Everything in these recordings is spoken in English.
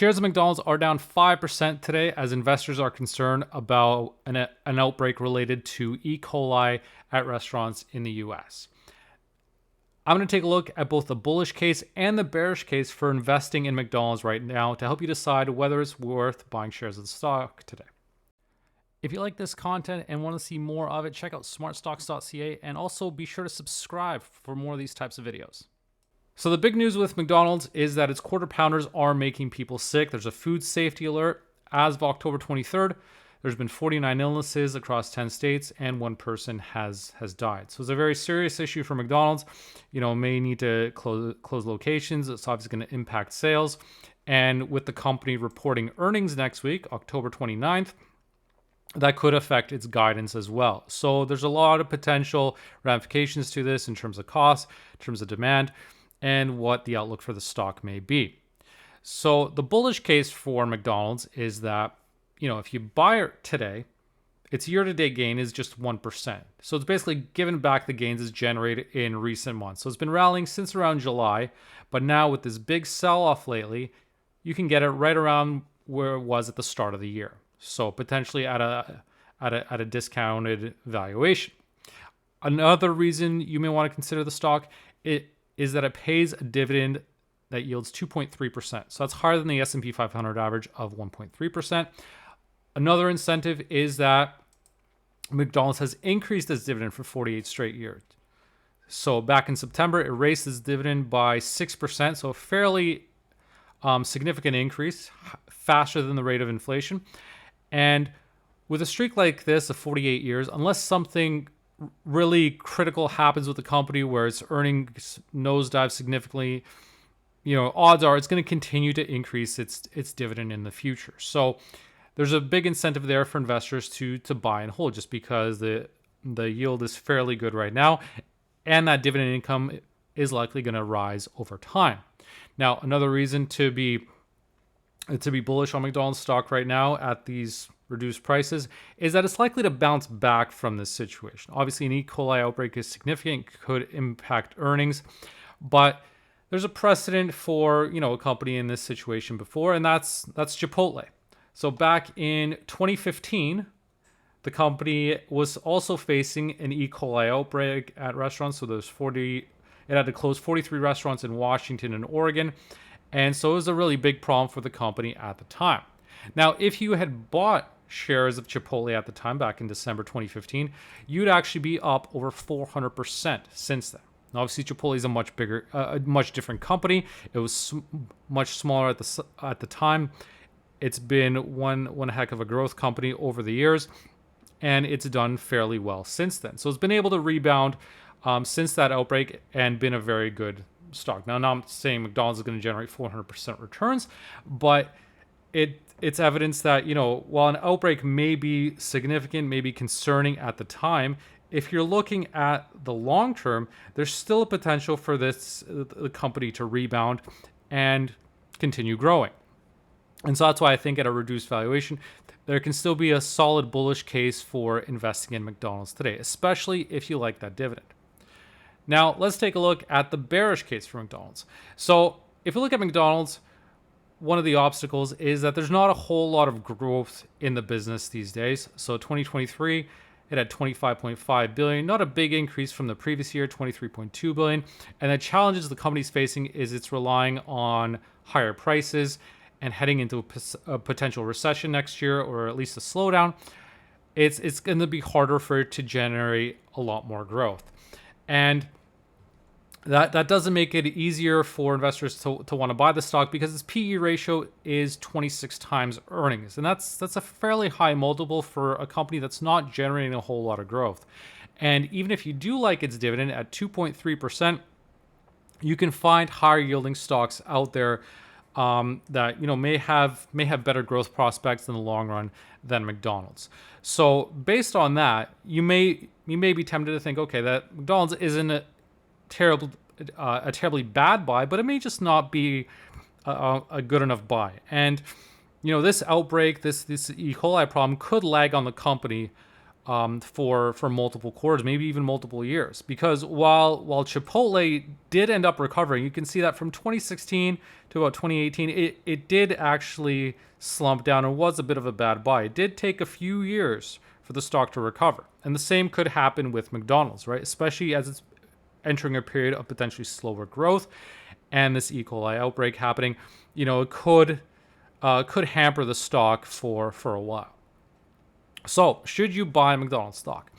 Shares of McDonald's are down 5% today as investors are concerned about an outbreak related to E. coli at restaurants in the US. I'm going to take a look at both the bullish case and the bearish case for investing in McDonald's right now to help you decide whether it's worth buying shares of the stock today. If you like this content and want to see more of it, check out smartstocks.ca and also be sure to subscribe for more of these types of videos. So the big news with McDonald's is that its quarter pounders are making people sick. There's a food safety alert. As of October 23rd, there's been 49 illnesses across 10 states and one person has died. So it's a very serious issue for McDonald's. May need to close locations. It's obviously going to impact sales. And with the company reporting earnings next week, October 29th, that could affect its guidance as well. So there's a lot of potential ramifications to this in terms of cost, in terms of demand, and what the outlook for the stock may be. So the bullish case for McDonald's is that, if you buy it today, its year-to-date gain is just 1%. So it's basically given back the gains it's generated in recent months. So it's been rallying since around July, but now with this big sell-off lately, you can get it right around where it was at the start of the year. So potentially at a discounted valuation. Another reason you may want to consider the stock is that it pays a dividend that yields 2.3%. So that's higher than the S&P 500 average of 1.3%. Another incentive is that McDonald's has increased its dividend for 48 straight years. So back in September, it raised its dividend by 6%, so a fairly significant increase, faster than the rate of inflation. And with a streak like this of 48 years, unless something really critical happens with the company where its earnings nosedive significantly, odds are it's going to continue to increase its dividend in the future. So there's a big incentive there for investors to buy and hold, just because the yield is fairly good right now, and that dividend income is likely going to rise over time. Now, another reason to be bullish on McDonald's stock right now at these reduced prices is that it's likely to bounce back from this situation. Obviously, an E. coli outbreak is significant, could impact earnings, but there's a precedent for a company in this situation before, and that's Chipotle. So back in 2015, the company was also facing an E. coli outbreak at restaurants. So it had to close 43 restaurants in Washington and Oregon. And so it was a really big problem for the company at the time. Now, if you had bought shares of Chipotle at the time, back in December 2015, you'd actually be up over 400% since then. Now, obviously, Chipotle is a much different company. It was much smaller at the time. It's been one heck of a growth company over the years, and it's done fairly well since then. So it's been able to rebound since that outbreak and been a very good stock. Now, I'm not saying McDonald's is going to generate 400% returns, but it's evidence that, while an outbreak may be significant, may be concerning at the time, if you're looking at the long term, there's still a potential for the company to rebound and continue growing. And so that's why I think at a reduced valuation, there can still be a solid bullish case for investing in McDonald's today, especially if you like that dividend. Now, let's take a look at the bearish case for McDonald's. So if you look at McDonald's, one of the obstacles is that there's not a whole lot of growth in the business these days. So 2023, it had $25.5 billion, not a big increase from the previous year, $23.2 billion. And the challenges the company's facing is it's relying on higher prices, and heading into a potential recession next year, or at least a slowdown, it's going to be harder for it to generate a lot more growth. And that doesn't make it easier for investors to want to buy the stock, because its PE ratio is 26 times earnings. And that's a fairly high multiple for a company that's not generating a whole lot of growth. And even if you do like its dividend at 2.3%, you can find higher yielding stocks out there that may have better growth prospects in the long run than McDonald's. So based on that, you may be tempted to think, okay, that McDonald's isn't a terribly bad buy, but it may just not be a good enough buy. And this outbreak, this E. coli problem could lag on the company for multiple quarters, maybe even multiple years. Because while Chipotle did end up recovering, you can see that from 2016 to about 2018, it did actually slump down and was a bit of a bad buy. It did take a few years for the stock to recover, and the same could happen with McDonald's, right? Especially as it's entering a period of potentially slower growth, and this E. coli outbreak happening, it could hamper the stock for a while. So, should you buy McDonald's stock?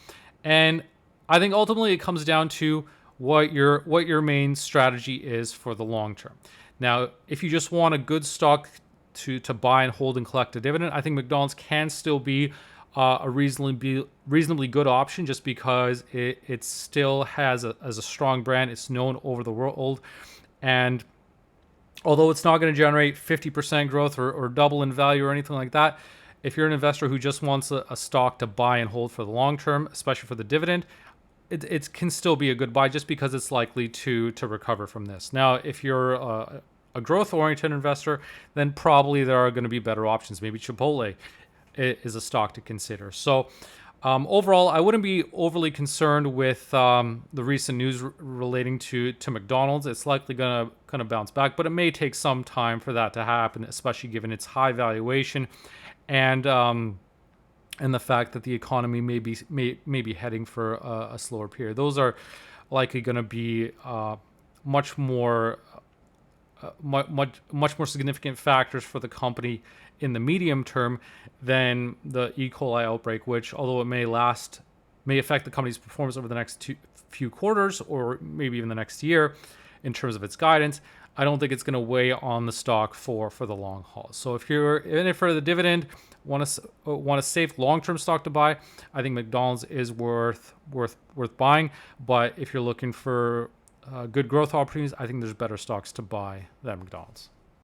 And I think ultimately it comes down to what your main strategy is for the long term. Now, if you just want a good stock to buy and hold and collect a dividend, I think McDonald's can still be a reasonably good option, just because it still has as a strong brand. It's known over the world, and although it's not going to generate 50% growth or double in value or anything like that, if you're an investor who just wants a stock to buy and hold for the long term, especially for the dividend, it can still be a good buy, just because it's likely to recover from this. Now, if you're a growth-oriented investor, then probably there are going to be better options. Maybe Chipotle is a stock to consider. So overall, I wouldn't be overly concerned with the recent news relating to McDonald's. It's likely going to bounce back, but it may take some time for that to happen, especially given its high valuation and the fact that the economy may be heading for a slower period. Those are likely going to be much more significant factors for the company in the medium term than the E. coli outbreak, which, although it may affect the company's performance over the next few quarters or maybe even the next year in terms of its guidance, I don't think it's going to weigh on the stock for the long haul. So if you're in it for the dividend, want a safe long-term stock to buy, I think McDonald's is worth buying. But if you're looking for good growth opportunities, I think there's better stocks to buy than McDonald's.